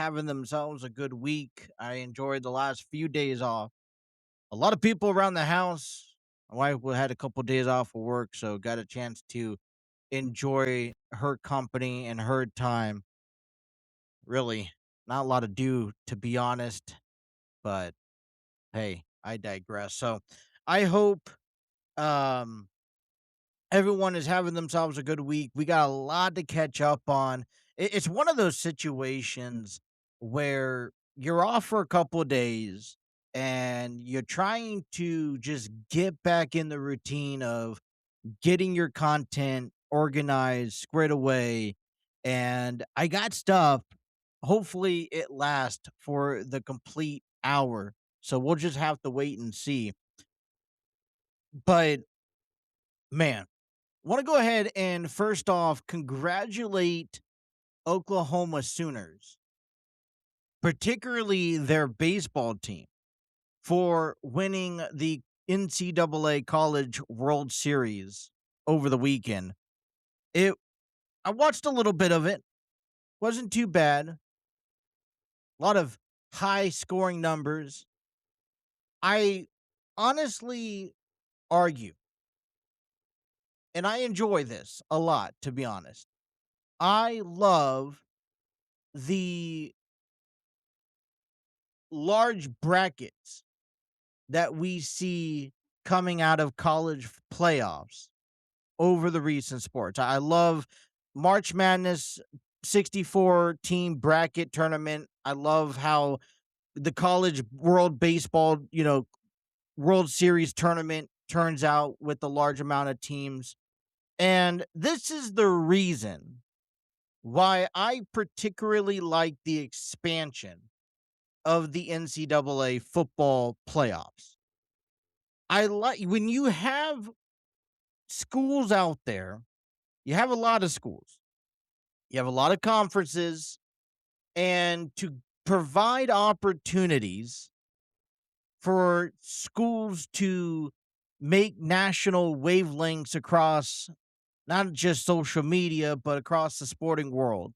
having themselves a good week. I enjoyed the last few days off. A lot of people around the house. My wife had a couple days off of work, so got a chance to enjoy her company and her time. Really, not a lot to do, to be honest, but hey, I digress. So I hope um everyone is having themselves a good week. We got a lot to catch up on. It's one of those situations where you're off for a couple of days and you're trying to just get back in the routine of getting your content organized, squared away. And I got stuff. Hopefully, it lasts for the complete hour. So we'll just have to wait and see. But man, want to go ahead and first off congratulate Oklahoma Sooners, particularly their baseball team, for winning the NCAA College World Series over the weekend. It I watched a little bit of it. Wasn't too bad. A lot of high scoring numbers. I honestly argue, and I enjoy this a lot, to be honest. I love the large brackets that we see coming out of college playoffs over the recent sports. I love March Madness 64 team bracket tournament. I love how the college world baseball, World Series tournament turns out with a large amount of teams. And this is the reason why I particularly like the expansion of the NCAA football playoffs. I like when you have schools out there, you have a lot of schools, you have a lot of conferences, and to provide opportunities for schools to make national wavelengths across not just social media, but across the sporting world,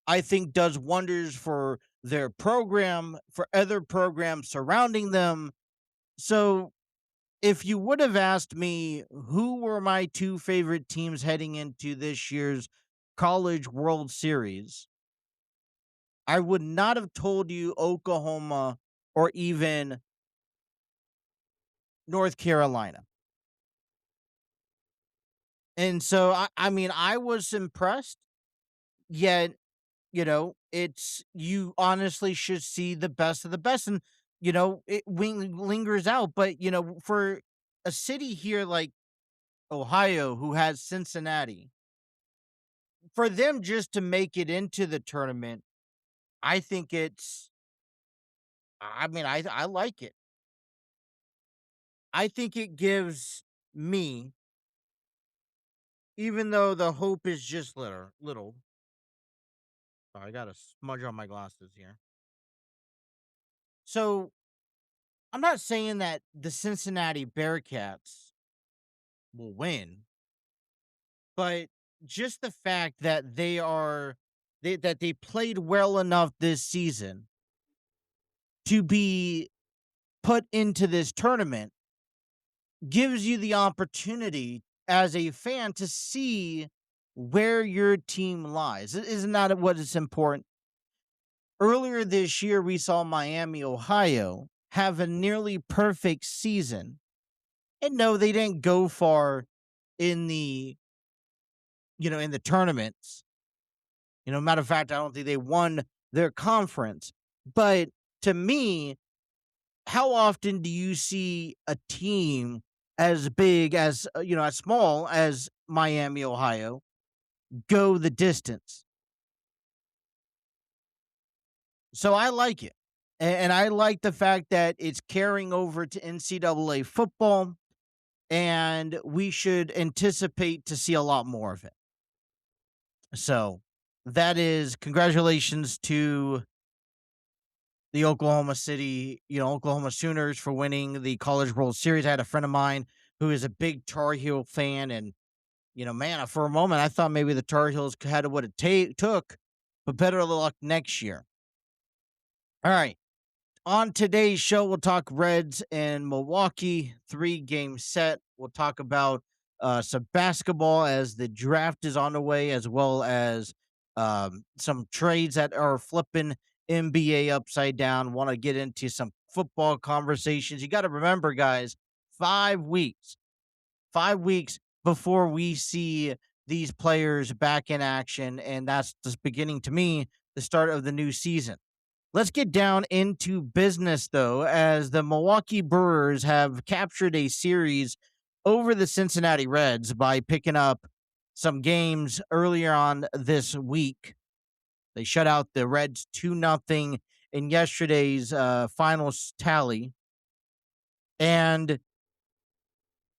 I think does wonders for their program, for other programs surrounding them. So if you would have asked me who were my two favorite teams heading into this year's College World Series, I would not have told you Oklahoma or even North Carolina. And so, I mean, I was impressed, yet, it's you honestly should see the best of the best. And, lingers out. But, for a city here like Ohio who has Cincinnati, for them just to make it into the tournament, I think I like it. I think it gives me, even though the hope is just little. Sorry, I got a smudge on my glasses here. So I'm not saying that the Cincinnati Bearcats will win, but just the fact that that they played well enough this season to be put into this tournament gives you the opportunity as a fan to see where your team lies. Isn't that what is important? Earlier this year, we saw Miami, Ohio have a nearly perfect season. And no, they didn't go far in the tournaments. Matter of fact, I don't think they won their conference. But to me, how often do you see a team as big as, as small as Miami, Ohio go the distance? So I like it. And I like the fact that it's carrying over to NCAA football, and we should anticipate to see a lot more of it. So that is congratulations to the Oklahoma Sooners for winning the College World Series. I had a friend of mine who is a big Tar Heel fan, and man, for a moment I thought maybe the Tar Heels had what it took, but better luck next year. All right. On today's show, we'll talk Reds and Milwaukee, 3 game set. We'll talk about some basketball as the draft is on the way, as well as some trades that are flipping NBA upside down. Want to get into some football conversations. You got to remember, guys, 5 weeks, 5 weeks before we see these players back in action. And that's just beginning to me the start of the new season. Let's get down into business, though, as the Milwaukee Brewers have captured a series over the Cincinnati Reds by picking up some games earlier on this week. They shut out the Reds 2-0 in yesterday's finals tally. And,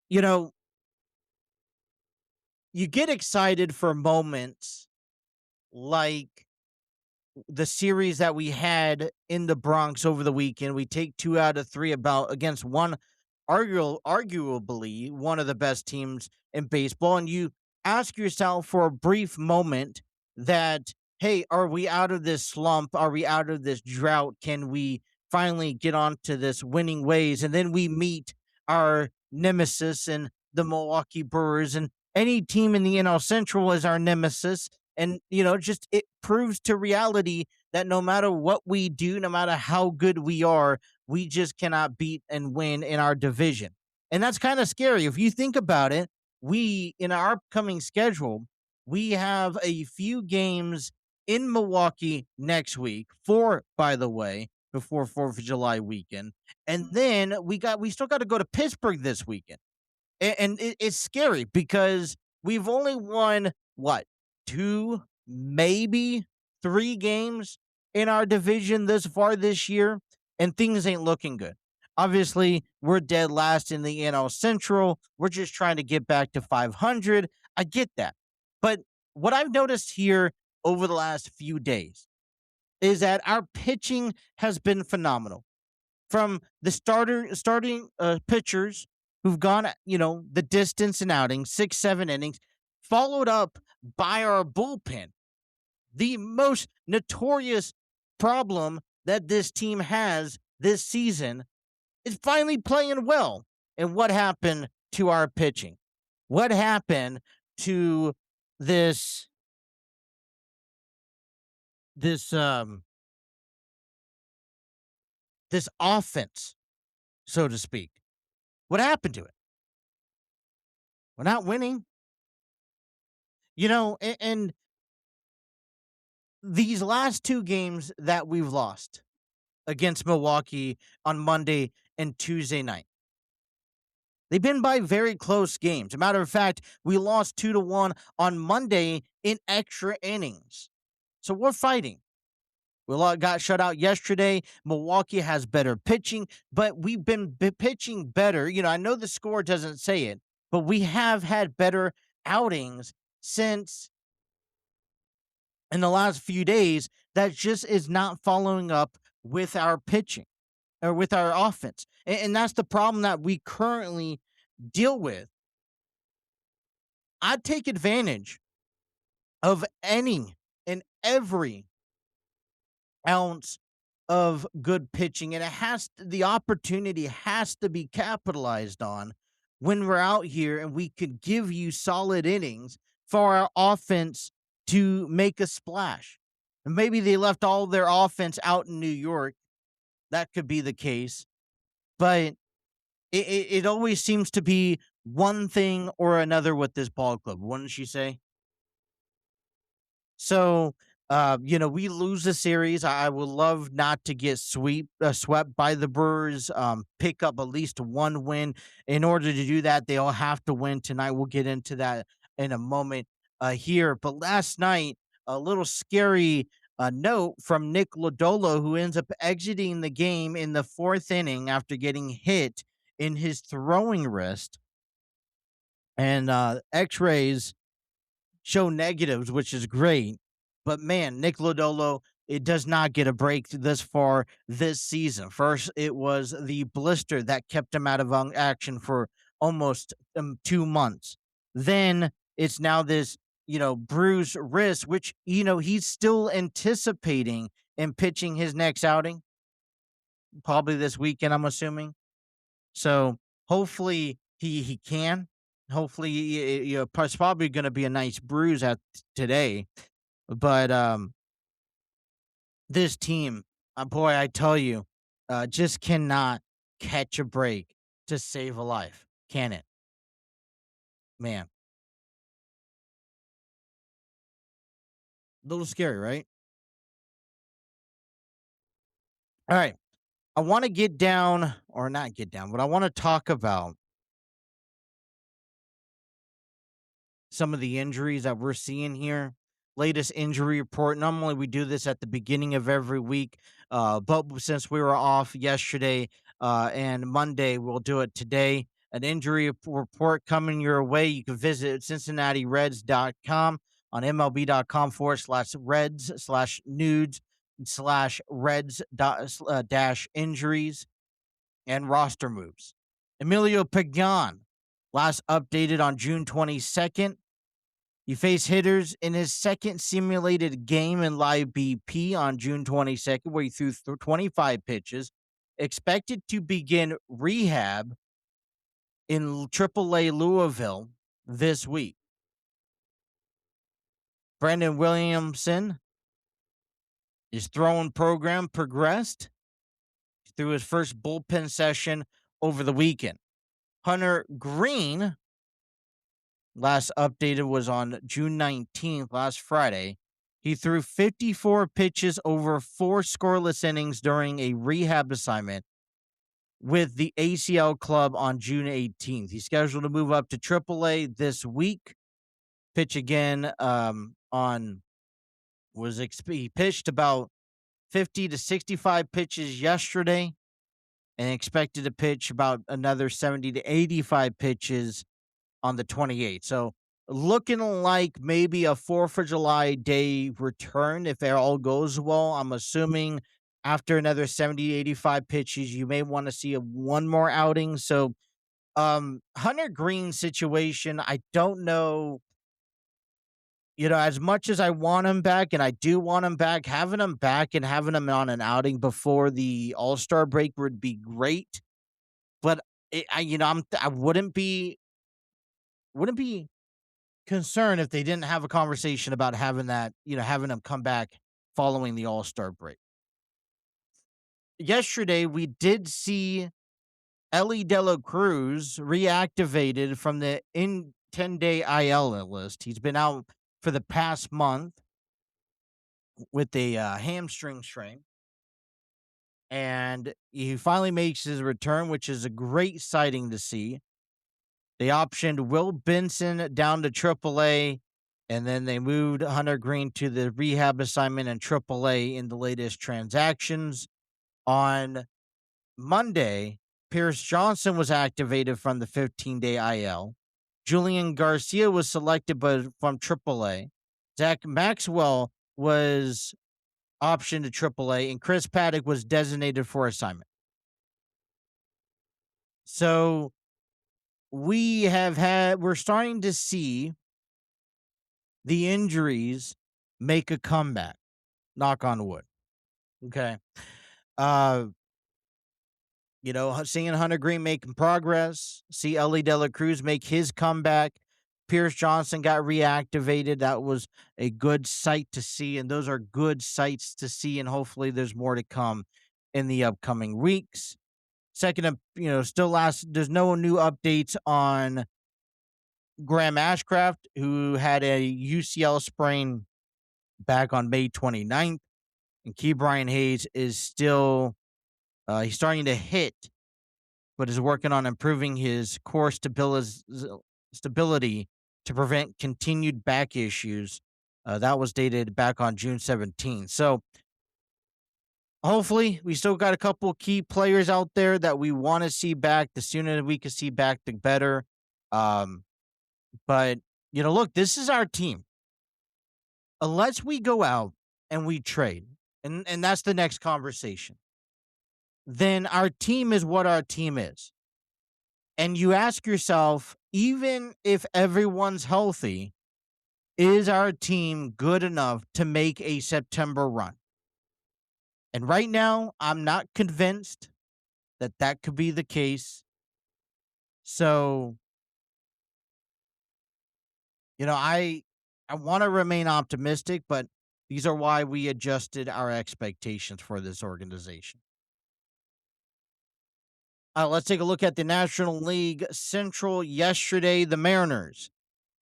you know, you get excited for moments like the series that we had in the Bronx over the weekend. We take 2 out of 3 about against arguably one of the best teams in baseball, and you ask yourself for a brief moment that, hey, are we out of this slump? Are we out of this drought? Can we finally get onto this winning ways? And then we meet our nemesis and the Milwaukee Brewers, and any team in the NL Central is our nemesis. And, just it proves to reality that no matter what we do, no matter how good we are, we just cannot beat and win in our division. And that's kind of scary. If you think about it, in our upcoming schedule, we have a few games in Milwaukee next week, 4, by the way, before 4th of July weekend. And then we still got to go to Pittsburgh this weekend. And it's scary because we've only won what, 2, maybe 3 games in our division this far this year, and things ain't looking good. Obviously, we're dead last in the NL Central. We're just trying to get back to 500. I get that. But what I've noticed here over the last few days is that our pitching has been phenomenal. From the starting pitchers who've gone, the distance and outings, 6, 7 innings, followed up by our bullpen. The most notorious problem that this team has this season is finally playing well. And what happened to our pitching? What happened to this this this offense, so to speak? What happened to it? We're not winning. And these last 2 games that we've lost against Milwaukee on Monday and Tuesday night, they've been by very close games. As a matter of fact, we lost 2-1 on Monday in extra innings. So we're fighting. We got shut out yesterday. Milwaukee has better pitching, but we've been pitching better. I know the score doesn't say it, but we have had better outings since in the last few days. That just is not following up with our pitching or with our offense. And that's the problem that we currently deal with. I take advantage of any and every ounce of good pitching, and the opportunity has to be capitalized on when we're out here, and we could give you solid innings for our offense to make a splash. And maybe they left all their offense out in New York. That could be the case, but it always seems to be one thing or another with this ball club, wouldn't you say? So, we lose the series. I would love not to get swept by the Brewers. Pick up at least 1 win. In order to do that, they all have to win tonight. We'll get into that in a moment here. But last night, a little scary note from Nick Lodolo, who ends up exiting the game in the 4th inning after getting hit in his throwing wrist. And X-rays show negatives, which is great. But man, Nick Lodolo, it does not get a break this far this season. First, it was the blister that kept him out of action for almost 2 months. Then it's now this, bruised wrist, which, he's still anticipating in pitching his next outing. probably this weekend, I'm assuming. So hopefully he can. Hopefully, it's probably going to be a nice bruise at today. But this team, boy, I tell you, just cannot catch a break to save a life. Can it? Man, a little scary, right? All right. I want to get down, or not get down, but I want to talk about some of the injuries that we're seeing here. Latest injury report. Normally, we do this at the beginning of every week, but since we were off yesterday and Monday, we'll do it today. An injury report coming your way. You can visit CincinnatiReds.com on MLB.com/Reds/nudes/Reds dash injuries and roster moves. Emilio Pagan, last updated on June 22nd. He faced hitters in his second simulated game in live BP on June 22nd, where he threw 25 pitches. Expected to begin rehab in AAA Louisville this week. Brandon Williamson, his throwing program progressed through his first bullpen session over the weekend. Hunter Green, last updated was on June 19th, last Friday. He threw 54 pitches over 4 scoreless innings during a rehab assignment with the ACL club on June 18th. He's scheduled to move up to AAA this week. Pitch again he pitched about 50 to 65 pitches yesterday and expected to pitch about another 70 to 85 pitches on the 28th. So looking like maybe a 4th of July day return if it all goes well. I'm assuming after another 70, 85 pitches, you may want to see one more outing. So Hunter Green situation, I don't know. As much as I want him back, and I do want him back, having him back and having him on an outing before the All-Star break would be great. But I wouldn't be concerned if they didn't have a conversation about having having him come back following the All-Star break. Yesterday, we did see Ellie De La Cruz reactivated from the 10-day IL list. He's been out for the past month with a hamstring strain. And he finally makes his return, which is a great sighting to see. They optioned Will Benson down to AAA, and then they moved Hunter Green to the rehab assignment in AAA in the latest transactions. On Monday, Pierce Johnson was activated from the 15-day IL. Julian Garcia was selected from AAA. Zach Maxwell was optioned to AAA, and Chris Paddock was designated for assignment. So we're starting to see the injuries make a comeback. Knock on wood. Okay. Seeing Hunter Green making progress, see Ellie De La Cruz make his comeback. Pierce Johnson got reactivated. That was a good sight to see, and those are good sights to see, and hopefully there's more to come in the upcoming weeks. Second, there's no new updates on Graham Ashcraft, who had a UCL sprain back on May 29th, and Ke'Bryan Hayes is still he's starting to hit, but is working on improving his core stability to prevent continued back issues. That was dated back on June 17th. So hopefully we still got a couple key players out there that we want to see back. The sooner we can see back, the better. But look, this is our team. Unless we go out and we trade, and that's the next conversation, then our team is what our team is. And you ask yourself, even if everyone's healthy, is our team good enough to make a September run? And right now, I'm not convinced that that could be the case. So, I want to remain optimistic, but these are why we adjusted our expectations for this organization. Let's take a look at the National League Central yesterday. The Mariners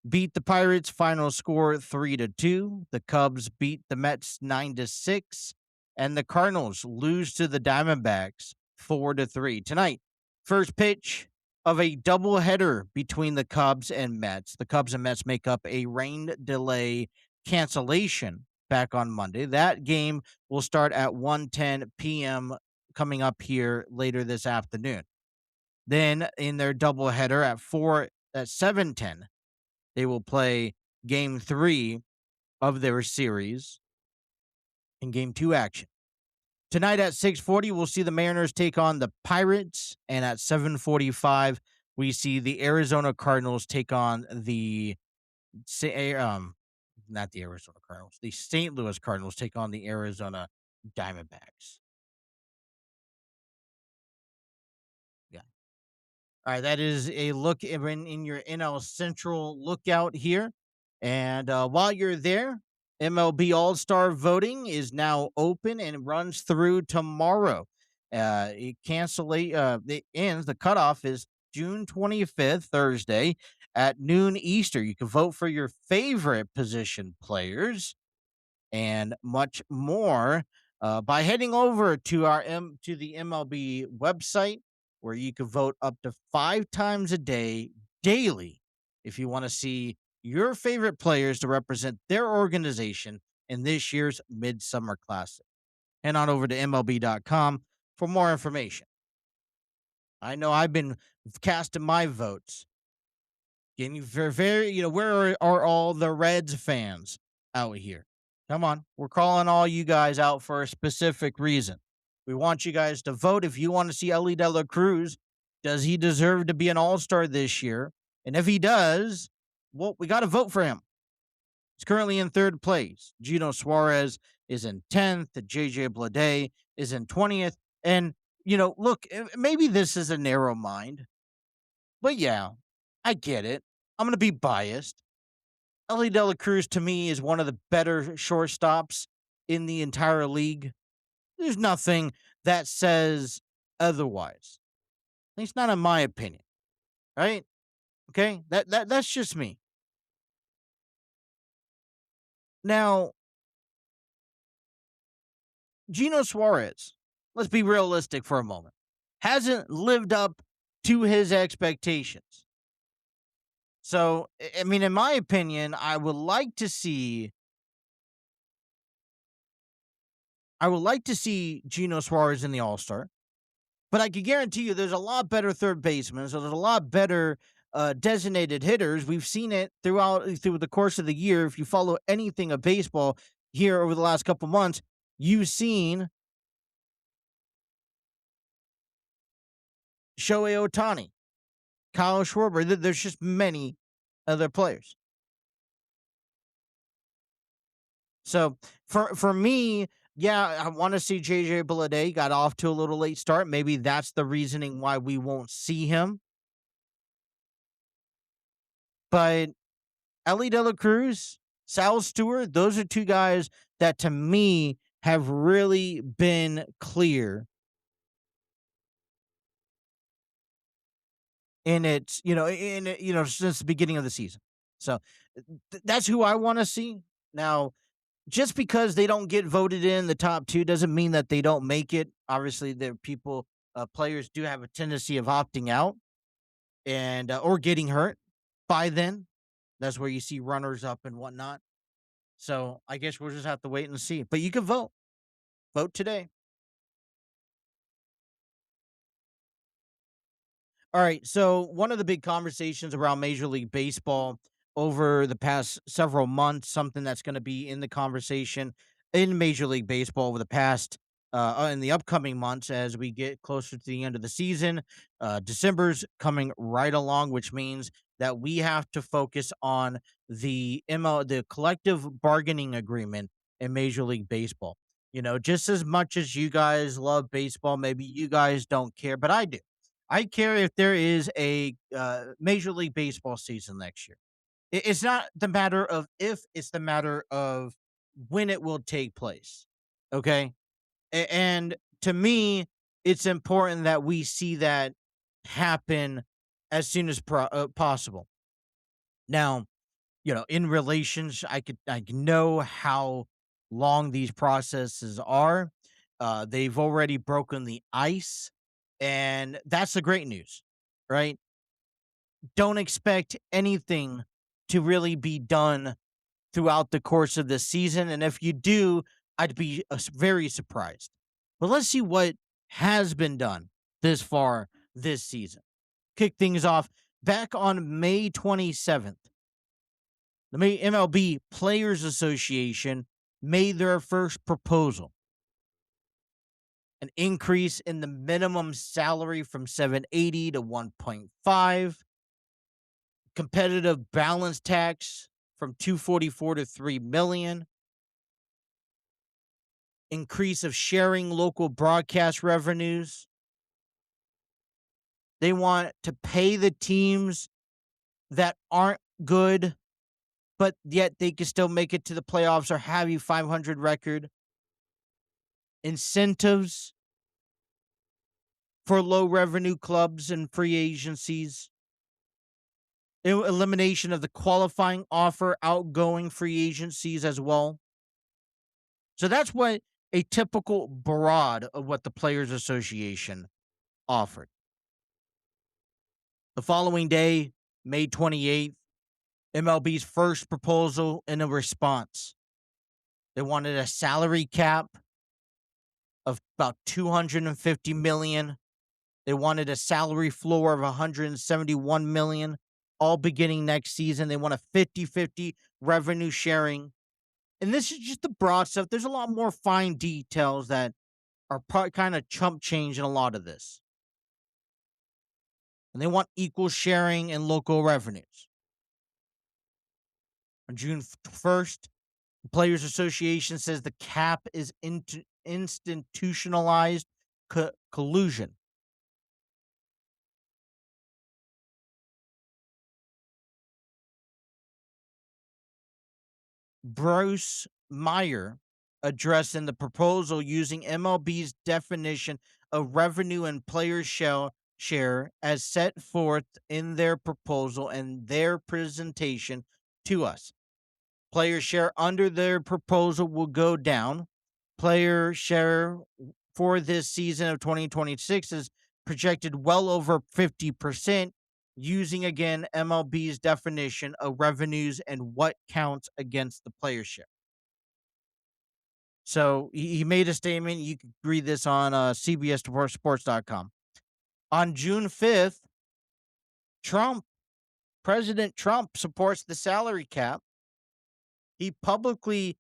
beat the Pirates, final score 3-2. The Cubs beat the Mets 9-6, and the Cardinals lose to the Diamondbacks 4-3. Tonight, first pitch of a doubleheader between the Cubs and Mets. The Cubs and Mets make up a rain delay cancellation back on Monday. That game will start at 1:10 p.m. coming up here later this afternoon. Then in their doubleheader at 7:10, they will play game 3 of their series in game 2 action. Tonight at 6:40, we'll see the Mariners take on the Pirates, and at 7:45, we see the Arizona Cardinals take on not the Arizona Cardinals, the St. Louis Cardinals take on the Arizona Diamondbacks. Yeah. All right, that is a look in your NL Central lookout here. And while you're there, MLB All Star voting is now open and runs through tomorrow. It ends. The cutoff is June 25th, Thursday at noon Eastern. You can vote for your favorite position players and much more by heading over to to the MLB website, where you can vote up to 5 times a day daily if you want to see your favorite players to represent their organization in this year's Midsummer Classic. Head on over to MLB.com for more information. I know I've been casting my votes. Getting very, where are all the Reds fans out here? Come on. We're calling all you guys out for a specific reason. We want you guys to vote. If you want to see Ellie De La Cruz, does he deserve to be an all-star this year? And if he does, well, we got to vote for him. He's currently in third place. Gino Suarez is in 10th. JJ Bleday is in 20th. And, look, maybe this is a narrow mind, but yeah, I get it. I'm going to be biased. Ellie De La Cruz, to me, is one of the better shortstops in the entire league. There's nothing that says otherwise. At least not in my opinion. Right? Okay? That's just me. Now, Gino Suarez, let's be realistic for a moment, hasn't lived up to his expectations. So, I mean, in my opinion, I would like to see Gino Suarez in the All-Star, but I can guarantee you there's a lot better third basemen. So there's a lot better designated hitters. We've seen it through the course of the year. If you follow anything of baseball here over the last couple months, you've seen Shohei Ohtani, Kyle Schwarber. There's just many other players. So for me, yeah, I want to see JJ Bleday. Got off to a little late start. Maybe that's the reasoning why we won't see him. But Ellie De La Cruz, Sal Stewart, those are two guys that to me have really been clear since the beginning of the season. So that's who I want to see. Now, just because they don't get voted in the top 2 doesn't mean that they don't make it. Obviously, players do have a tendency of opting out and or getting hurt by then. That's where you see runners up and whatnot. So I guess we'll just have to wait and see. But you can vote. Vote today. All right. So one of the big conversations around Major League Baseball over the past several months, something that's going to be in the conversation in Major League Baseball over the past in the upcoming months as we get closer to the end of the season. December's coming right along, which means that we have to focus on the collective bargaining agreement in Major League Baseball. Just as much as you guys love baseball, maybe you guys don't care, but I do. I care if there is a Major League Baseball season next year. It's not the matter of if, it's the matter of when it will take place. Okay. And to me, it's important that we see that happen as soon as possible. Now, in relations, I can know how long these processes are. They've already broken the ice, and that's the great news, right? Don't expect anything to really be done throughout the course of the season, and if you do, I'd be very surprised. But let's see what has been done this far this season. Kick things off back on May 27th. The MLB Players Association made their first proposal, an increase in the minimum salary from 780 to 1.5, competitive balance tax from 244 to 3 million, increase of sharing local broadcast revenues. They want to pay the teams that aren't good, but yet they can still make it to the playoffs or have a 500 record. Incentives for low revenue clubs and free agencies. Elimination of the qualifying offer, outgoing free agencies as well. So that's what a typical broad of what the Players Association offered. The following day, May 28th, MLB's first proposal in a response. They wanted a salary cap of about $250 million. They wanted a salary floor of $171 million, all beginning next season. They want a 50-50 revenue sharing. And this is just the broad stuff. There's a lot more fine details that are kind of chump change in a lot of this. And they want equal sharing in local revenues. On June 1st, the Players Association says the cap is institutionalized collusion. Bruce Meyer addressed in the proposal using MLB's definition of revenue and players share as set forth in their proposal and their presentation to us. Player share under their proposal will go down. Player share for this season of 2026 is projected well over 50%, using again MLB's definition of revenues and what counts against the player share. So he made a statement. You can read this on CBSSports.com. On June 5th, President Trump supports the salary cap. He publicly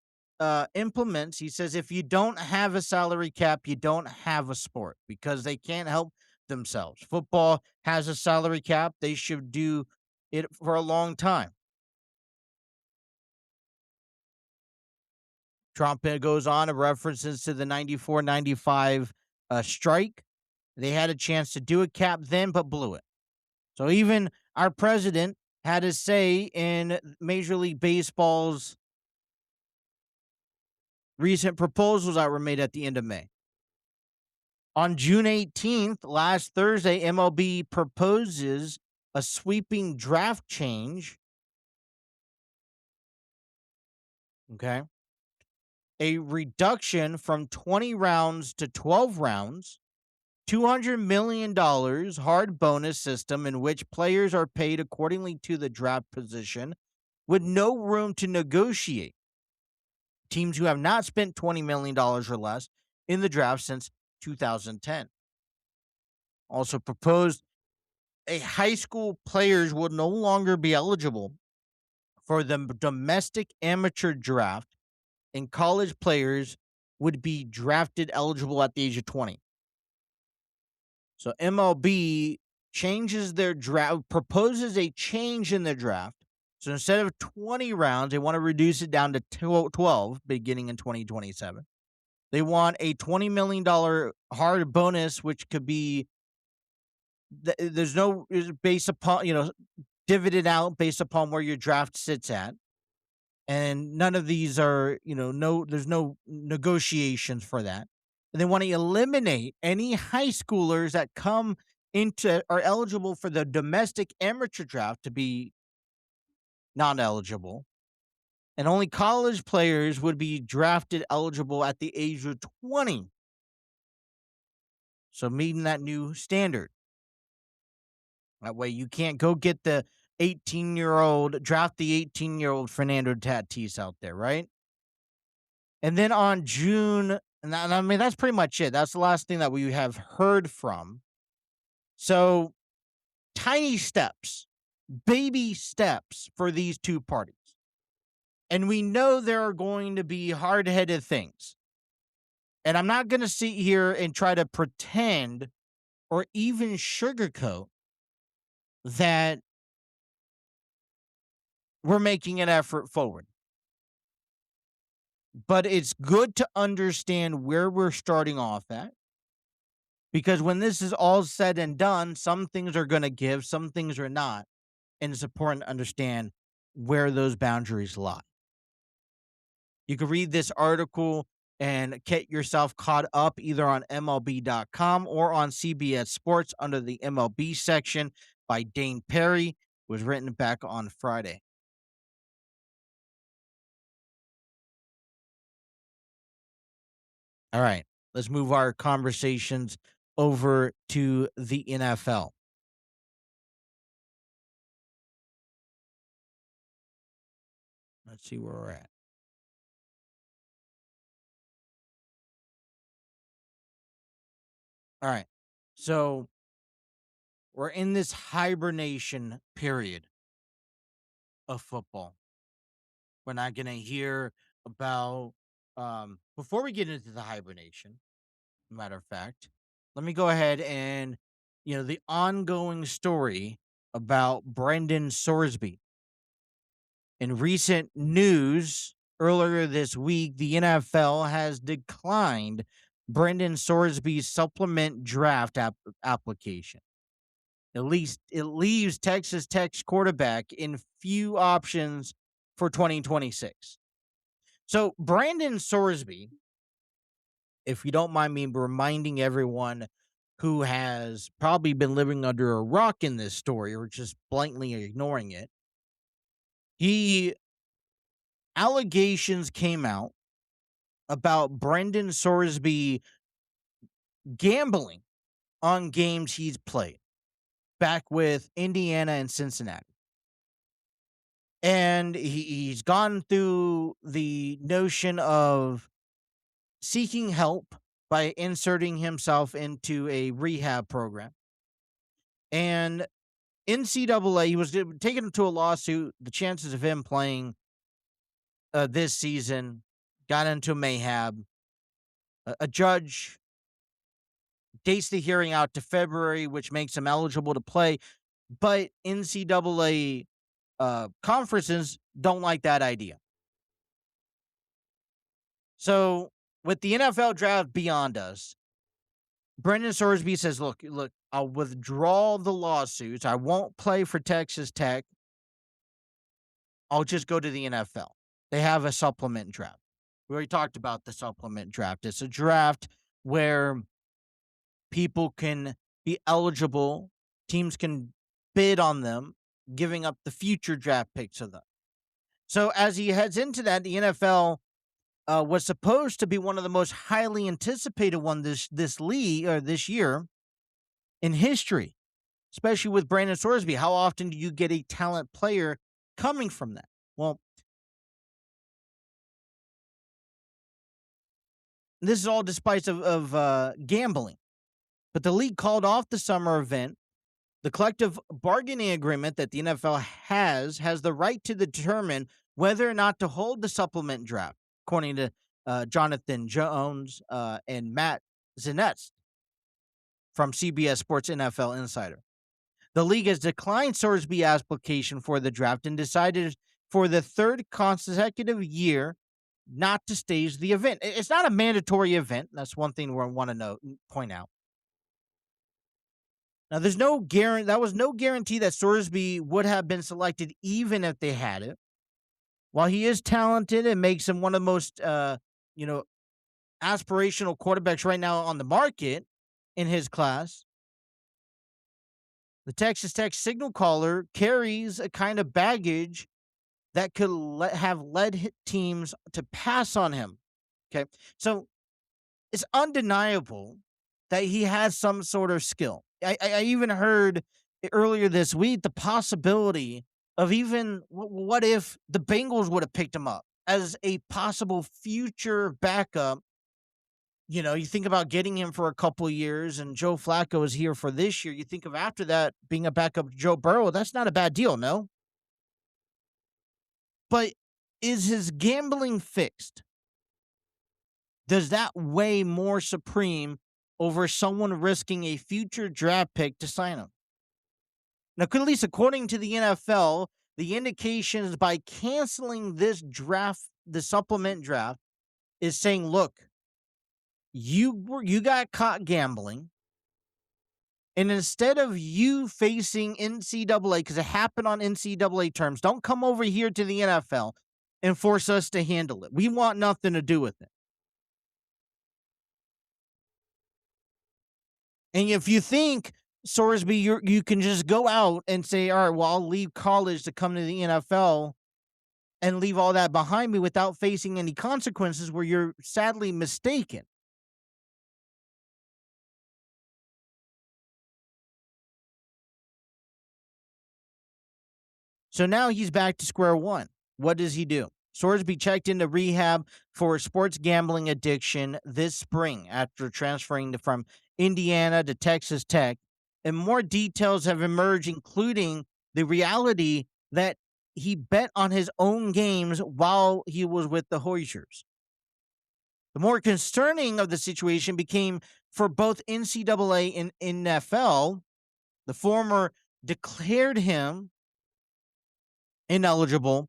implements, he says, if you don't have a salary cap, you don't have a sport because they can't help themselves. Football has a salary cap. They should do it for a long time. Trump goes on and references to the 94-95 strike. They had a chance to do a cap then, but blew it. So even our president had a say in Major League Baseball's recent proposals that were made at the end of May. On June 18th, last Thursday, MLB proposes a sweeping draft change. Okay. A reduction from 20 rounds to 12 rounds, $200 million hard bonus system in which players are paid accordingly to the draft position with no room to negotiate. Teams who have not spent $20 million or less in the draft since 2010. Also proposed a high school players will no longer be eligible for the domestic amateur draft, and college players would be drafted eligible at the age of 20. So MLB changes their draft, proposes a change in the draft. So instead of 20 rounds, they want to reduce it down to 12 beginning in 2027. They want a $20 million hard bonus, which could be there's no is based upon dividend out based upon where your draft sits at, and none of these are no there's no negotiations for that. And they want to eliminate any high schoolers that come into are eligible for the domestic amateur draft to be non eligible, and only college players would be drafted eligible at the age of 20. So meeting that new standard. That way you can't go get the 18-year-old, draft the 18-year-old Fernando Tatis out there, right? And then on June, and I mean, that's pretty much it. That's the last thing that we have heard from. So tiny steps, baby steps for these two parties. And we know there are going to be hard-headed things. And I'm not going to sit here and try to pretend or even sugarcoat that we're making an effort forward. But it's good to understand where we're starting off at. Because when this is all said and done, some things are going to give, some things are not. And it's important to understand where those boundaries lie. You can read this article and get yourself caught up either on MLB.com or on CBS Sports under the MLB section by Dane Perry. It was written back on Friday. All right, let's move our conversations over to the NFL. Let's see where we're at. All right, so we're in this hibernation period of football. We're not going to hear about, before we get into the hibernation, matter of fact, let me go ahead and, the ongoing story about Brendan Soresby. In recent news earlier this week, the NFL has declined Brendan Soresby's supplement draft application. At least it leaves Texas Tech's quarterback in few options for 2026. So Brandon Soresby, if you don't mind me reminding everyone who has probably been living under a rock in this story or just blatantly ignoring it, allegations came out about Brendan Soresby gambling on games he's played back with Indiana and Cincinnati. And he's gone through the notion of seeking help by inserting himself into a rehab program. And NCAA, he was taken to a lawsuit. The chances of him playing this season got into mayhem. A judge dates the hearing out to February, which makes him eligible to play. But NCAA conferences don't like that idea. So with the NFL draft beyond us, Brendan Soresby says, look, I'll withdraw the lawsuits. I won't play for Texas Tech. I'll just go to the NFL. They have a supplement draft. We already talked about the supplement draft. It's a draft where people can be eligible. Teams can bid on them, giving up the future draft picks of them. So as he heads into that, the NFL was supposed to be one of the most highly anticipated one this league or this year in history, especially with Brandon Soresby. How often do you get a talent player coming from that? Well, this is all despite of gambling. But the league called off the summer event. The collective bargaining agreement that the NFL has the right to determine whether or not to hold the supplement draft, according to Jonathan Jones and Matt Zinetz from CBS Sports NFL Insider. The league has declined Soresby's application for the draft and decided for the third consecutive year not to stage the event. It's not a mandatory event. That's one thing where I want to point out. Now, there's no guarantee. That was no guarantee that Soresby would have been selected, even if they had it. While he is talented and makes him one of the most, you know, aspirational quarterbacks right now on the market in his class, the Texas Tech signal caller carries a kind of baggage that could have led teams to pass on him. Okay, so it's undeniable that he has some sort of skill. I even heard earlier this week the possibility of even what if the Bengals would have picked him up as a possible future backup. You think about getting him for a couple of years, and Joe Flacco is here for this year. You think of after that being a backup to Joe Burrow. That's not a bad deal, no? But is his gambling fixed? Does that weigh more supreme over someone risking a future draft pick to sign him? Now, at least according to the NFL, the indications by canceling this draft, the supplement draft, is saying, look, you got caught gambling, and instead of you facing NCAA, because it happened on NCAA terms, don't come over here to the NFL and force us to handle it. We want nothing to do with it. And if you think, Soresby, you can just go out and say, all right, well, I'll leave college to come to the NFL and leave all that behind me without facing any consequences, where you're sadly mistaken. So now he's back to square one. What does he do? Soresby checked into rehab for sports gambling addiction this spring after transferring from Indiana to Texas Tech. And more details have emerged, including the reality that he bet on his own games while he was with the Hoosiers. The more concerning of the situation became for both NCAA and NFL. The former declared him ineligible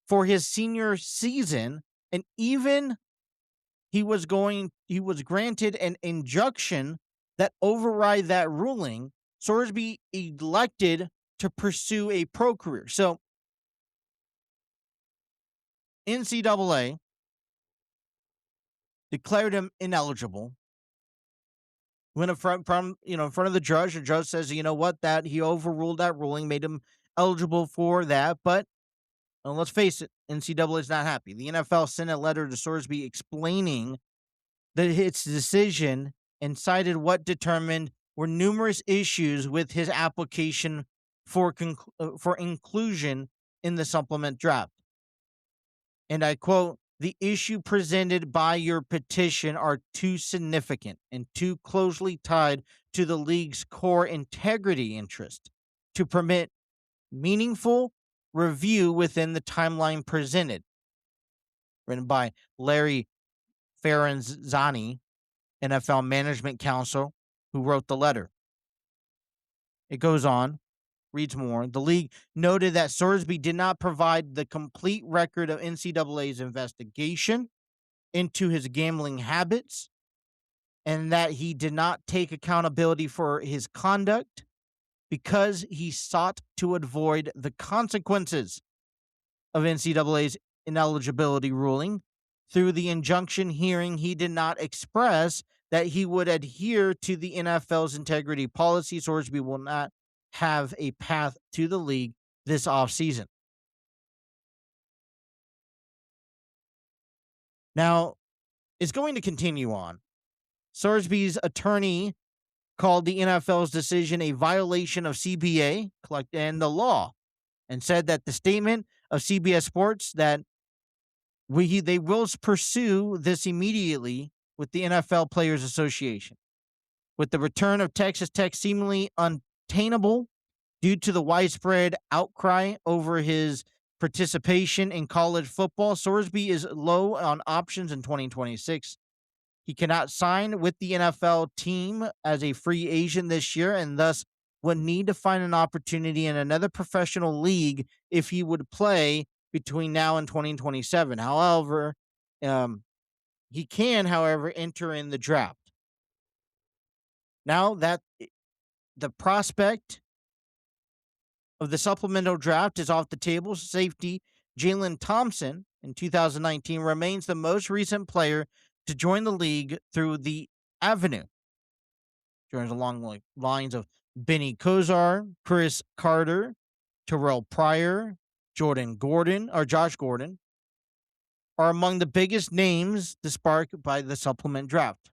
for his senior season, and even he was granted an injunction that override that ruling. Soresby elected to pursue a pro career. So NCAA declared him ineligible. Went in front in front of the judge. The judge says, you know what, that he overruled that ruling, made him eligible for that. But let's face it, NCAA is not happy. The NFL sent a letter to Soresby explaining that its decision and cited what determined were numerous issues with his application for inclusion in the supplement draft. And I quote, "The issue presented by your petition are too significant and too closely tied to the league's core integrity interest to permit meaningful review within the timeline presented." Written by Larry Ferranzani, NFL Management Council, who wrote the letter. It goes on, reads more. The league noted that Soresby did not provide the complete record of NCAA's investigation into his gambling habits, and that he did not take accountability for his conduct because he sought to avoid the consequences of NCAA's ineligibility ruling. Through the injunction hearing, he did not express that he would adhere to the NFL's integrity policy. Soresby will not have a path to the league this offseason. Now, it's going to continue on. Soresby's attorney called the NFL's decision a violation of CBA and the law, and said that the statement of CBS Sports that they will pursue this immediately with the NFL Players Association. With the return of Texas Tech seemingly untenable due to the widespread outcry over his participation in college football, Soresby is low on options in 2026. He cannot sign with the NFL team as a free agent this year, and thus would need to find an opportunity in another professional league if he would play between now and 2027. However, Um, he can, however, enter in the draft. Now that the prospect of the supplemental draft is off the table, safety Jalen Thompson in 2019 remains the most recent player to join the league through the avenue. Joins along the lines of Benny Kosar, Chris Carter, Terrell Pryor, Jordan Gordon, or Josh Gordon, are among the biggest names to spark by the supplement draft.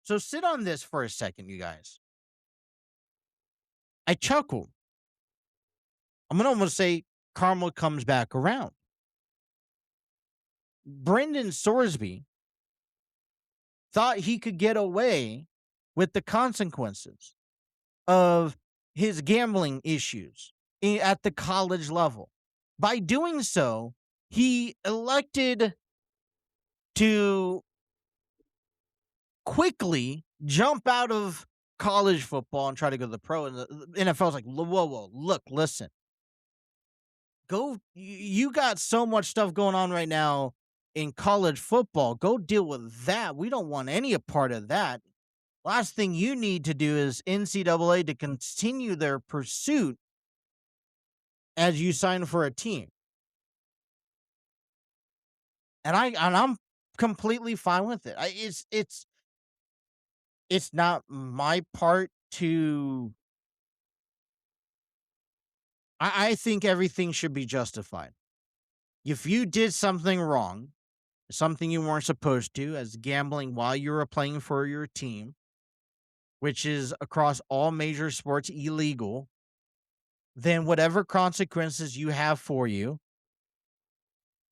So sit on this for a second, you guys. I chuckle. I'm going to almost say karma comes back around. Brendan Soresby thought he could get away with the consequences of his gambling issues at the college level. By doing so, he elected to quickly jump out of college football and try to go to the pro. And the NFL's like, whoa, look, listen. Go, you got so much stuff going on right now in college football. Go deal with that. We don't want any part of that. Last thing you need to do is NCAA to continue their pursuit as you sign for a team. And I'm completely fine with it. It's not my part to. I think everything should be justified. If you did something wrong, something you weren't supposed to, as gambling while you were playing for your team, which is across all major sports illegal, then whatever consequences you have for you,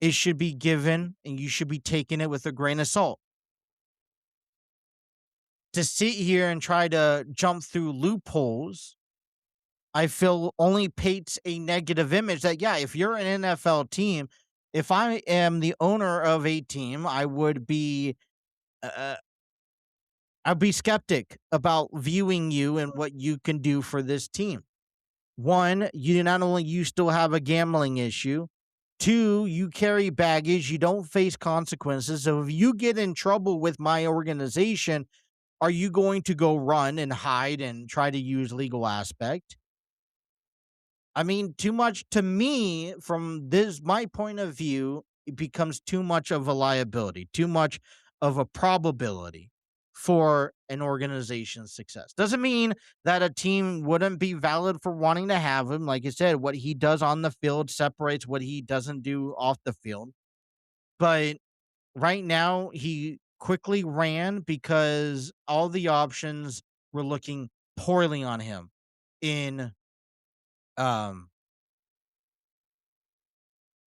it should be given and you should be taking it with a grain of salt. To sit here and try to jump through loopholes, I feel only paints a negative image that, yeah, if you're an NFL team, if I am the owner of a team, uh, I'd be skeptic about viewing you and what you can do for this team. One, you not only you still have a gambling issue. Two, you carry baggage. You don't face consequences. So if you get in trouble with my organization, are you going to go run and hide and try to use legal aspect? I mean, too much to me from this my point of view, it becomes too much of a liability, too much of a probability for an organization's success. Doesn't mean that a team wouldn't be valid for wanting to have him. Like I said, what he does on the field separates what he doesn't do off the field. But right now, he quickly ran because all the options were looking poorly on him in um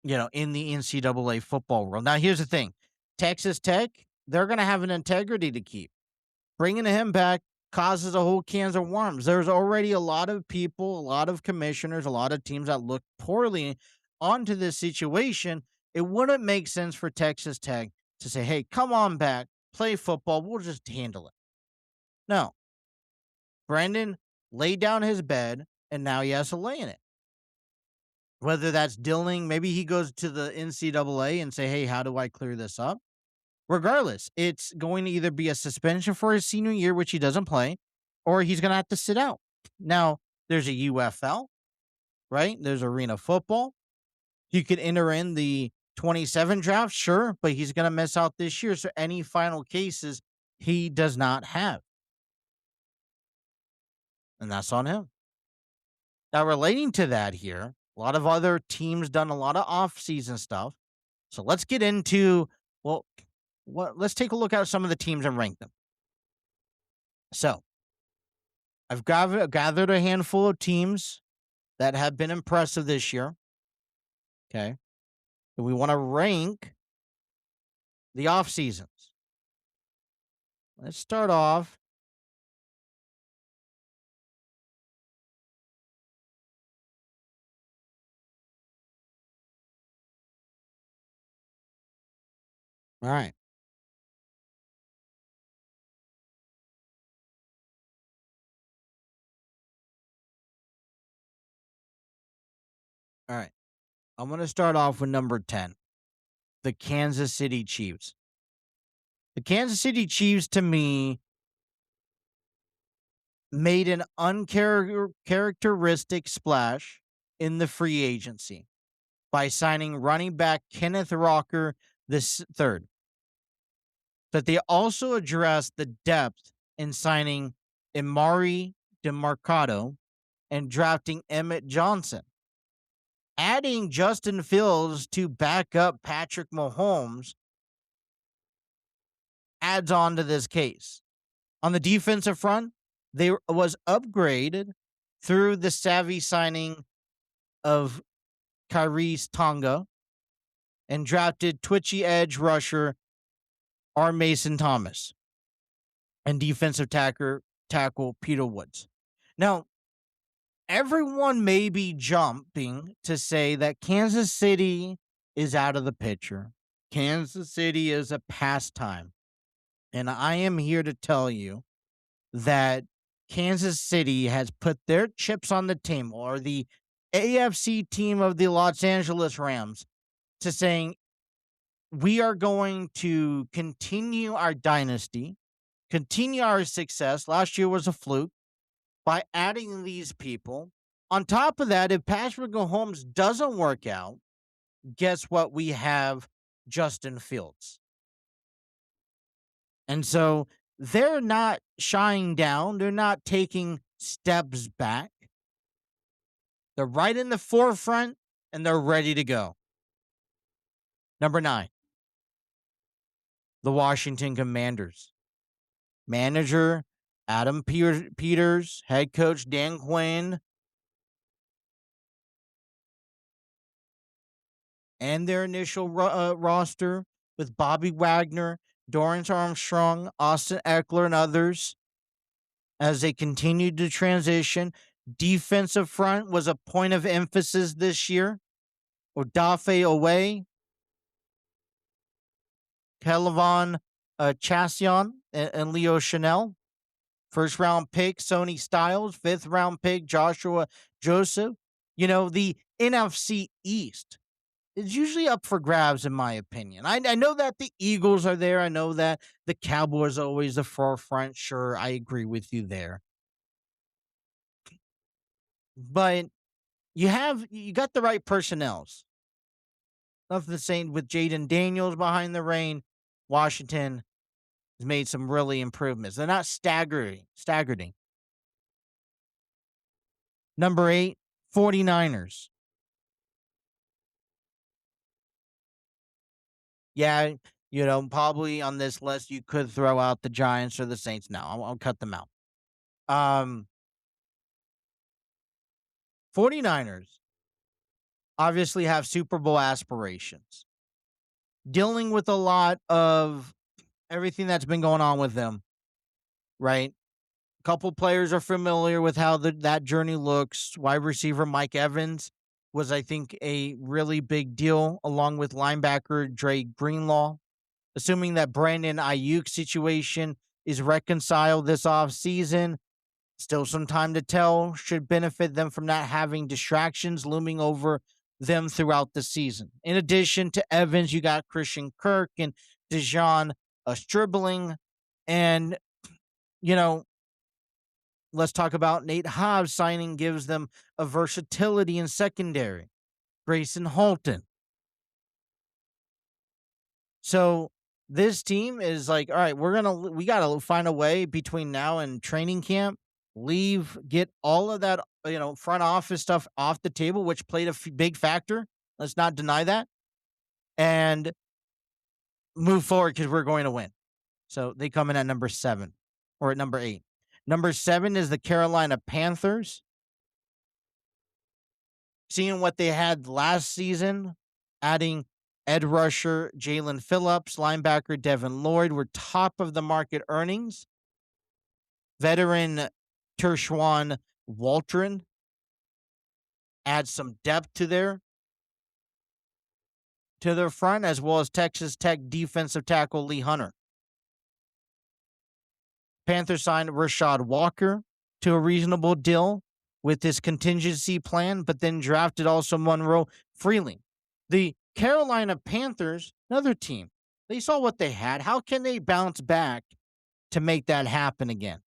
in the NCAA football world. Now, here's the thing. Texas Tech, they're going to have an integrity to keep. Bringing him back causes a whole cans of worms. There's already a lot of people, a lot of commissioners, a lot of teams that look poorly onto this situation. It wouldn't make sense for Texas Tech to say, hey, come on back, play football. We'll just handle it. No. Brandon laid down his bed, and now he has to lay in it. Whether that's dealing, maybe he goes to the NCAA and say, hey, how do I clear this up? Regardless, it's going to either be a suspension for his senior year, which he doesn't play, or he's going to have to sit out. Now, there's a UFL, right? There's arena football. He could enter in the 27 draft, sure, but he's going to miss out this year. So any final cases he does not have. And that's on him. Now, relating to that here, a lot of other teams done a lot of off-season stuff. So let's get into, well, let's take a look at some of the teams and rank them. So I've gathered a handful of teams that have been impressive this year. Okay. And we want to rank the off seasons. Let's start off. All right. All right. I'm going to start off with number 10. the Kansas City Chiefs. The Kansas City Chiefs, to me, made an uncharacteristic splash in the free agency by signing running back Kenneth Rocker this third. But they also addressed the depth in signing Imari DeMarcado and drafting Emmett Johnson. Adding Justin Fields to back up Patrick Mahomes adds on to this case. On the defensive front, they was upgraded through the savvy signing of Kyrie's Tonga and drafted twitchy edge rusher R. Mason Thomas and defensive tackle Peter Woods. Now, everyone may be jumping to say that Kansas City is out of the picture. Kansas City is a pastime. And I am here to tell you that Kansas City has put their chips on the table, or the AFC team of the Los Angeles Rams, to saying, we are going to continue our dynasty, continue our success. Last year was a fluke by adding these people. On top of that, if Patrick Mahomes doesn't work out, guess what? We have Justin Fields. And so they're not shying down. They're not taking steps back. They're right in the forefront, and they're ready to go. Number 9, the Washington Commanders. Manager Adam Peters, head coach Dan Quinn, and their initial roster with Bobby Wagner, Dorrance Armstrong, Austin Eckler, and others as they continued to transition. Defensive front was a point of emphasis this year. Odafe Owe, Kelvon Chassian, and Leo Chanel. First round pick, Sony Styles. 5th round pick, Joshua Joseph. You know, the NFC East is usually up for grabs, in my opinion. I know that the Eagles are there. I know that the Cowboys are always the forefront. Sure, I agree with you there. But you got the right personnels. Nothing to say with Jaden Daniels behind the rein. Washington has made some really improvements. They're not staggering. Number 8, 49ers. Yeah, probably on this list you could throw out the Giants or the Saints. No, I'll cut them out. 49ers obviously have Super Bowl aspirations. Dealing with a lot of everything that's been going on with them, right? A couple players are familiar with how that journey looks. Wide receiver Mike Evans was, I think, a really big deal, along with linebacker Dre Greenlaw. Assuming that Brandon Ayuk situation is reconciled this offseason, still some time to tell. Should benefit them from not having distractions looming over them throughout the season. In addition to Evans, you got Christian Kirk and Dejon Stribling. And, let's talk about Nate Hobbs signing gives them a versatility in secondary. Grayson Holton. So this team is like, all right, we got to find a way between now and training camp, get all of that, front office stuff off the table, which played a big factor. Let's not deny that. And move forward because we're going to win. So they come in at number 7 or at number 8. Number 7 is the Carolina Panthers. Seeing what they had last season, adding Ed Rusher, Jalen Phillips, linebacker Devin Lloyd were top of the market earnings. Veteran Tershawn Waltron adds some depth to their front, as well as Texas Tech defensive tackle Lee Hunter. Panthers signed Rashad Walker to a reasonable deal with this contingency plan, but then drafted also Monroe Freeling. The Carolina Panthers, another team. They saw what they had. How can they bounce back to make that happen again?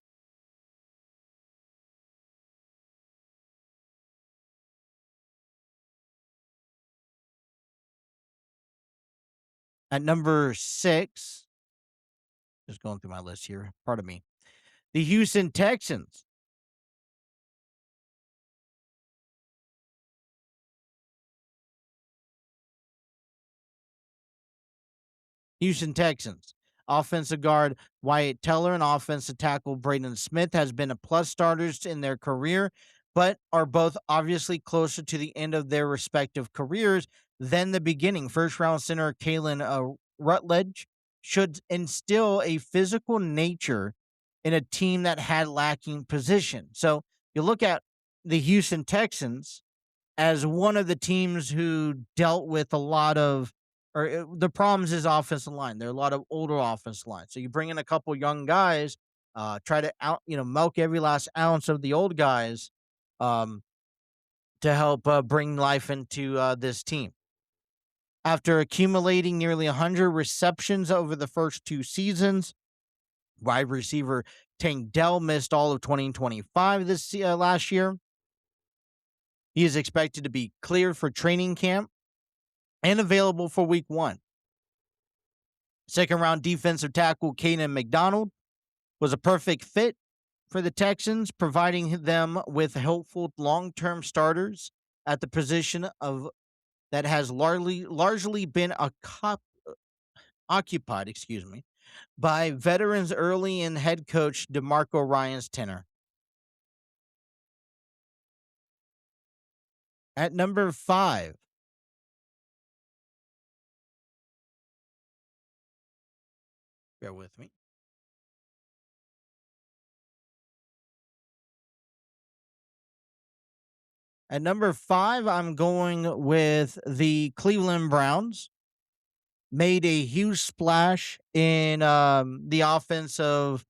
At number 6, just going through my list here, pardon me. The Houston Texans. Houston Texans. Offensive guard Wyatt Teller and offensive tackle Braden Smith has been a plus starters in their career, but are both obviously closer to the end of their respective careers than the beginning. First round center Kalen Rutledge should instill a physical nature in a team that had lacking position. So you look at the Houston Texans as one of the teams who dealt with a lot of or the problems is offensive line. There are a lot of older offensive line. So you bring in a couple young guys, try to milk every last ounce of the old guys, um, to help bring life into this team. After accumulating nearly 100 receptions over the first 2 seasons, wide receiver Tank Dell missed all of 2025 this last year. He is expected to be cleared for training camp and available for week 1. Second round defensive tackle Caden McDonald was a perfect fit for the Texans, providing them with helpful long term starters at the position of that has largely been occupied, by veterans early in head coach DeMarco Ryan's tenure. At number 5, bear with me. At number 5, I'm going with the Cleveland Browns. Made a huge splash in the offensive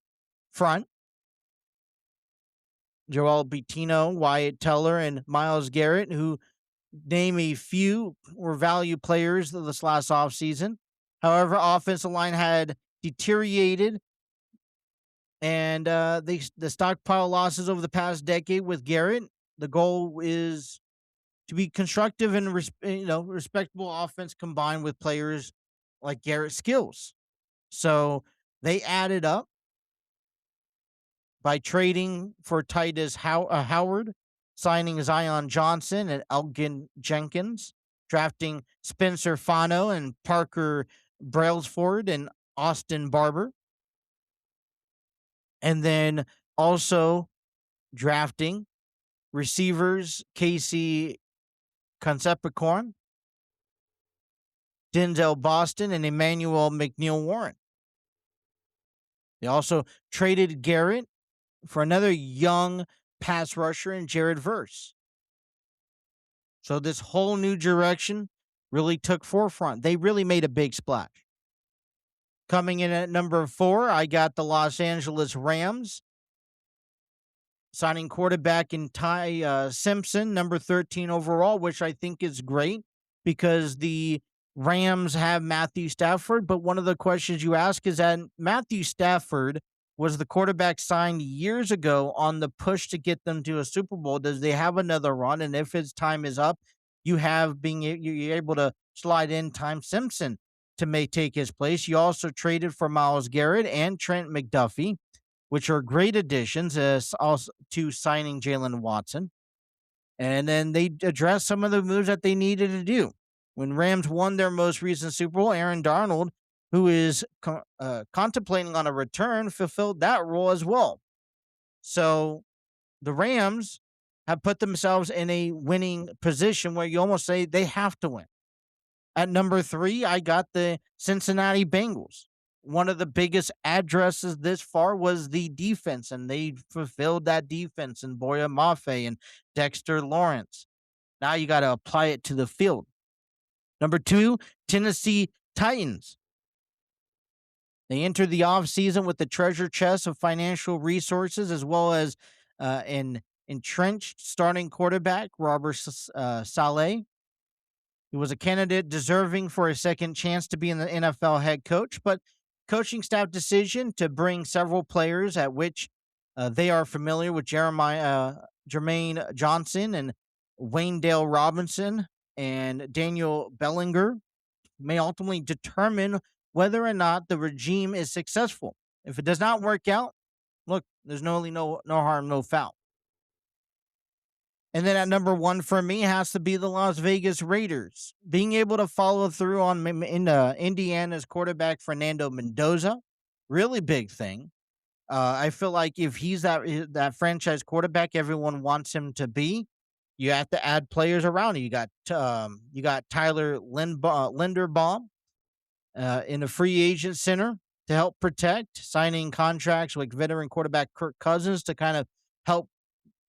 front. Joel Bettino, Wyatt Teller, and Miles Garrett, who name a few were value players this last offseason. However, offensive line had deteriorated, and the stockpile losses over the past decade with Garrett. The goal is to be constructive and respectable offense combined with players like Garrett's skills. So they added up by trading for Titus Howard, signing Zion Johnson and Elgin Jenkins, drafting Spencer Fano and Parker Brailsford and Austin Barber, and then also drafting receivers Casey Concepcion, Denzel Boston, and Emmanuel McNeil Warren. They also traded Garrett for another young pass rusher in Jared Verse. So this whole new direction really took forefront. They really made a big splash. Coming in at number 4, I got the Los Angeles Rams, signing quarterback in Ty Simpson, number 13 overall, which I think is great because the Rams have Matthew Stafford. But one of the questions you ask is that Matthew Stafford was the quarterback signed years ago on the push to get them to a Super Bowl. Does they have another run? And if his time is up, you're able to slide in Ty Simpson to take his place. You also traded for Myles Garrett and Trent McDuffie, which are great additions also to signing Jalen Watson. And then they addressed some of the moves that they needed to do. When Rams won their most recent Super Bowl, Aaron Darnold, who is contemplating on a return, fulfilled that role as well. So the Rams have put themselves in a winning position where you almost say they have to win. At number 3, I got the Cincinnati Bengals. One of the biggest addresses this far was the defense, and they fulfilled that defense in Boya Mafe and Dexter Lawrence. Now you got to apply it to the field. Number 2, Tennessee Titans. They entered the offseason with the treasure chest of financial resources as well as an entrenched starting quarterback, Robert Saleh. He was a candidate deserving for a second chance to be in the NFL head coach, but coaching staff decision to bring several players at which they are familiar with Jermaine Johnson and Wayne Dale Robinson and Daniel Bellinger may ultimately determine whether or not the regime is successful. If it does not work out, look, there's no harm, no foul. And then at number one for me has to be the Las Vegas Raiders. Being able to follow through on Indiana's quarterback Fernando Mendoza, really big thing. I feel like if he's that franchise quarterback everyone wants him to be, you have to add players around him. You got Tyler Linderbaum in the free agent center to help protect, signing contracts with veteran quarterback Kirk Cousins to kind of help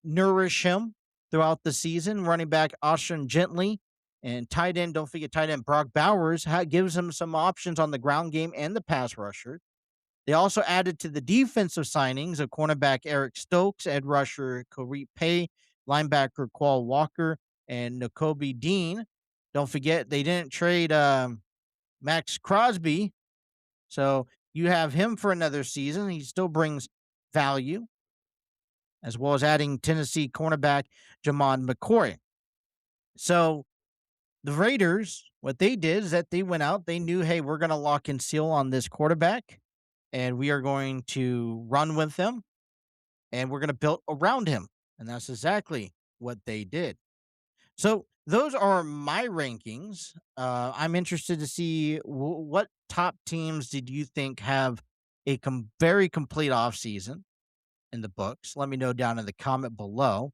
nourish him throughout the season. Running back Austin Gently and tight end, don't forget tight end Brock Bowers gives him some options on the ground game and the pass rusher. They also added to the defensive signings of cornerback Eric Stokes, edge rusher Kareem Pay, linebacker Qual Walker, and Nakobe Dean. Don't forget they didn't trade Max Crosby, so you have him for another season. He still brings value, as well as adding Tennessee cornerback Jamon McCoy. So the Raiders, what they did is that they went out, they knew, hey, we're going to lock and seal on this quarterback, and we are going to run with him, and we're going to build around him. And that's exactly what they did. So those are my rankings. I'm interested to see what top teams did you think have a very complete offseason in the books. Let me know down in the comment below.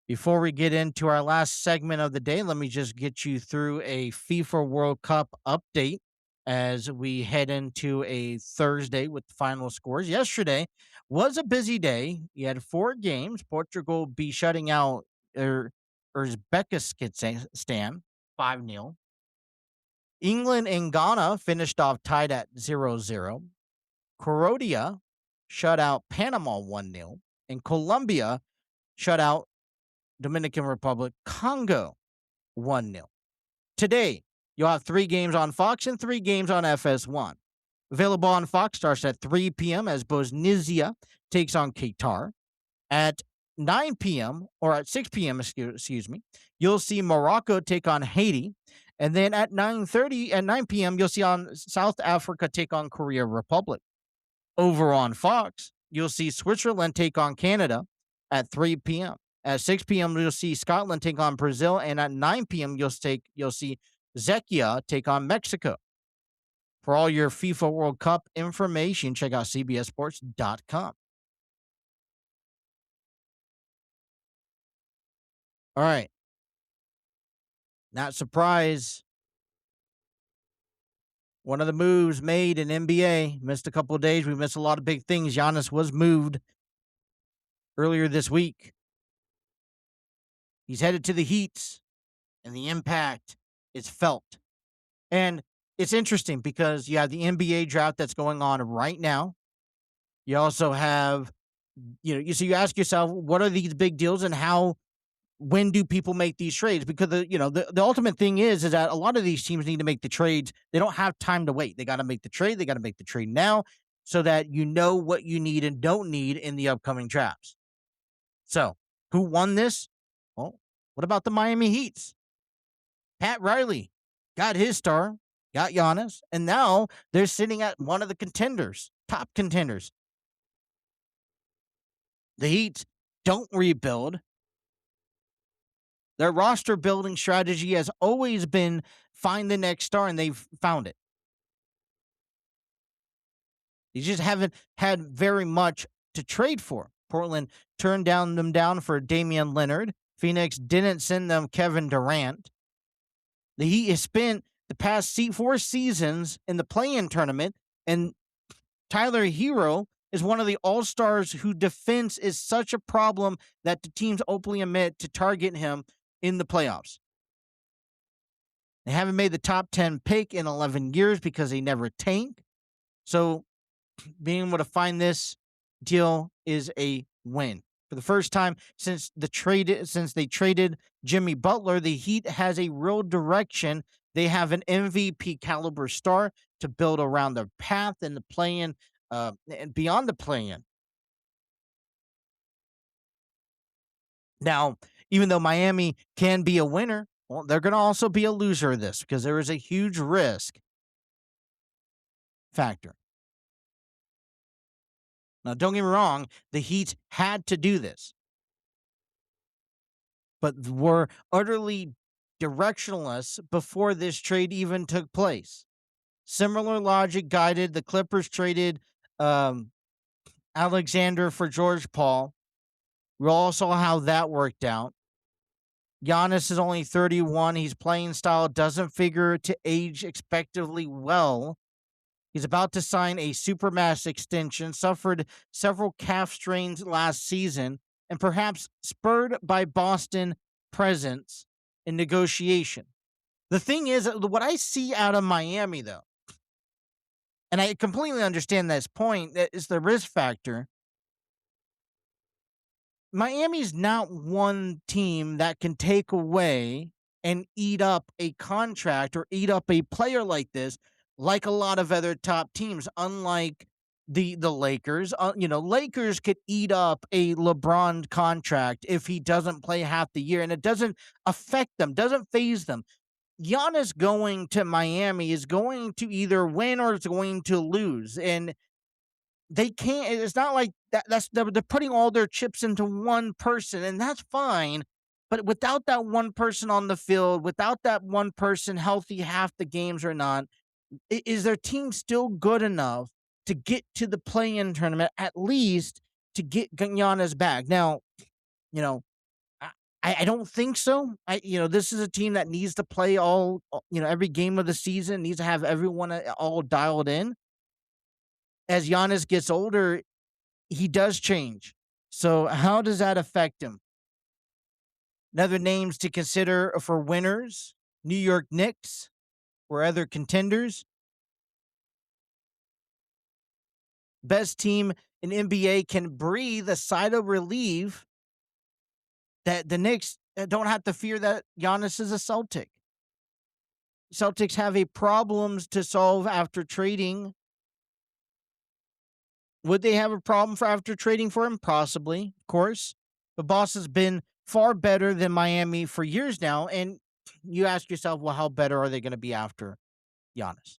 Before we get into our last segment of the day, let me just get you through a FIFA World Cup update as we head into a Thursday with the final scores. Yesterday was a busy day. You had 4 games. Portugal be shutting out Uzbekistan 5-0. England and Ghana finished off tied at 0-0. Croatia shut out Panama 1-0. And Colombia shut out Dominican Republic Congo 1-0. Today, you'll have 3 games on Fox and 3 games on FS1. Available on Fox starts at 3 p.m. as Bosnia takes on Qatar. At 9 p.m. or at 6 p.m., excuse me, you'll see Morocco take on Haiti. And then at 9 p.m., you'll see on South Africa take on Korea Republic. Over on Fox, you'll see Switzerland take on Canada at 3 p.m. At 6 p.m., you'll see Scotland take on Brazil. And at 9 p.m., you'll see Czechia take on Mexico. For all your FIFA World Cup information, check out cbssports.com. All right. Not surprised. One of the moves made in NBA. Missed a couple of days. We missed a lot of big things. Giannis was moved earlier this week. He's headed to the Heat, and the impact is felt. And it's interesting because you have the NBA draft that's going on right now. You also have, you ask yourself, what are these big deals and when do people make these trades? Because the ultimate thing is that a lot of these teams need to make the trades. They don't have time to wait. They got to make the trade. They got to make the trade now so that you know what you need and don't need in the upcoming drafts. So who won this? Well, what about the Miami Heats? Pat Riley got his star, got Giannis, and now they're sitting at one of the contenders, top contenders. The Heat don't rebuild. Their roster building strategy has always been find the next star, and they've found it. They just haven't had very much to trade for. Portland turned them down for Damian Lillard. Phoenix didn't send them Kevin Durant. The Heat has spent the past 4 seasons in the play-in tournament, and Tyler Hero is one of the all-stars whose defense is such a problem that the teams openly admit to target him in the playoffs. They haven't made the top 10 pick in 11 years because they never tank. So being able to find this deal is a win For the first time since they traded Jimmy Butler, the Heat has a real direction. They have an MVP caliber star to build around their path and the play-in, and beyond the play-in. Now, even though Miami can be a winner, well, they're going to also be a loser of this because there is a huge risk factor. Now, don't get me wrong, the Heat had to do this, but were utterly directionless before this trade even took place. Similar logic guided the Clippers traded Alexander for George Paul. We all saw how that worked out. Giannis is only 31. His playing style doesn't figure to age expectedly well. He's about to sign a supermax extension, suffered several calf strains last season, and perhaps spurred by Boston presence in negotiation. The thing is, what I see out of Miami, though, and I completely understand this point, that is the risk factor. Miami's not one team that can take away and eat up a contract or eat up a player like this, like a lot of other top teams, unlike the Lakers. Lakers could eat up a LeBron contract if he doesn't play half the year, and it doesn't affect them, doesn't phase them. Giannis going to Miami is going to either win or it's going to lose, and they can't. It's not like that. They're putting all their chips into one person, and that's fine. But without that one person on the field, without that one person healthy half the games or not, is their team still good enough to get to the play-in tournament, at least to get Giannis back? Now, you know, I don't think so. This is a team that needs to play every game of the season, needs to have everyone all dialed in. As Giannis gets older, he does change. So how does that affect him? Other names to consider for winners: New York Knicks or other contenders. Best team in NBA can breathe a sigh of relief that the Knicks don't have to fear that Giannis is a Celtic. Celtics have a problems to solve after trading. Would they have a problem after trading for him? Possibly, of course. But Boston's been far better than Miami for years now. And you ask yourself, well, how better are they going to be after Giannis?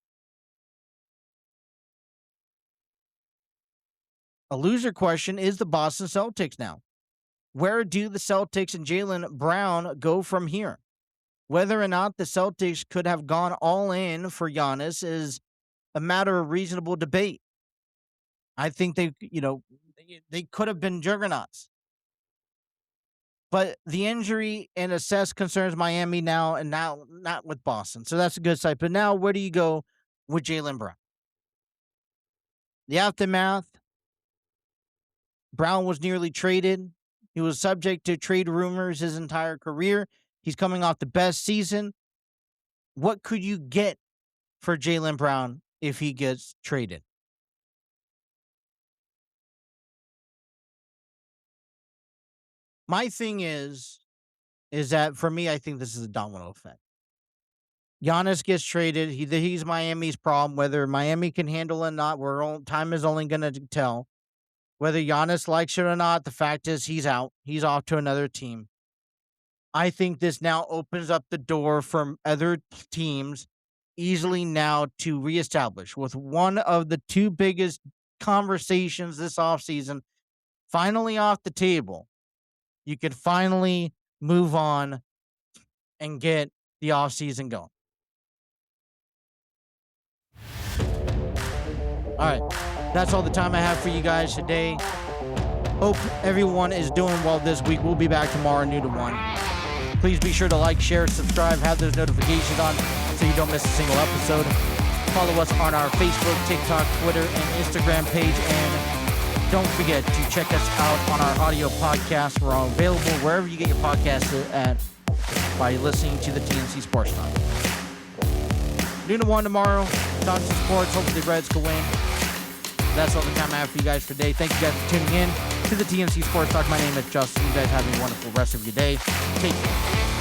A loser question is the Boston Celtics now. Where do the Celtics and Jaylen Brown go from here? Whether or not the Celtics could have gone all in for Giannis is a matter of reasonable debate. I think they could have been juggernauts. But the injury and assess concerns Miami now, and now not with Boston. So that's a good side. But now where do you go with Jaylen Brown? The aftermath: Brown was nearly traded. He was subject to trade rumors his entire career. He's coming off the best season. What could you get for Jaylen Brown if he gets traded? My thing is that for me, I think this is a domino effect. Giannis gets traded. He's Miami's problem. Whether Miami can handle it or not, time is only going to tell. Whether Giannis likes it or not, the fact is he's out. He's off to another team. I think this now opens up the door for other teams easily now to reestablish, with one of the two biggest conversations this offseason finally off the table. You could finally move on and get the offseason going. All right. That's all the time I have for you guys today. Hope everyone is doing well this week. We'll be back tomorrow, noon to 1. Please be sure to like, share, subscribe, have those notifications on so you don't miss a single episode. Follow us on our Facebook, TikTok, Twitter, and Instagram page. And don't forget to check us out on our audio podcast. We're all available wherever you get your podcasts at by listening to the TNC Sports Talk. Noon to 1 tomorrow. Talk some sports. Hopefully the Reds can win. That's all the time I have for you guys today. Thank you guys for tuning in. to the TNC Sports Talk. My name is Justin. You guys have a wonderful rest of your day. Take care.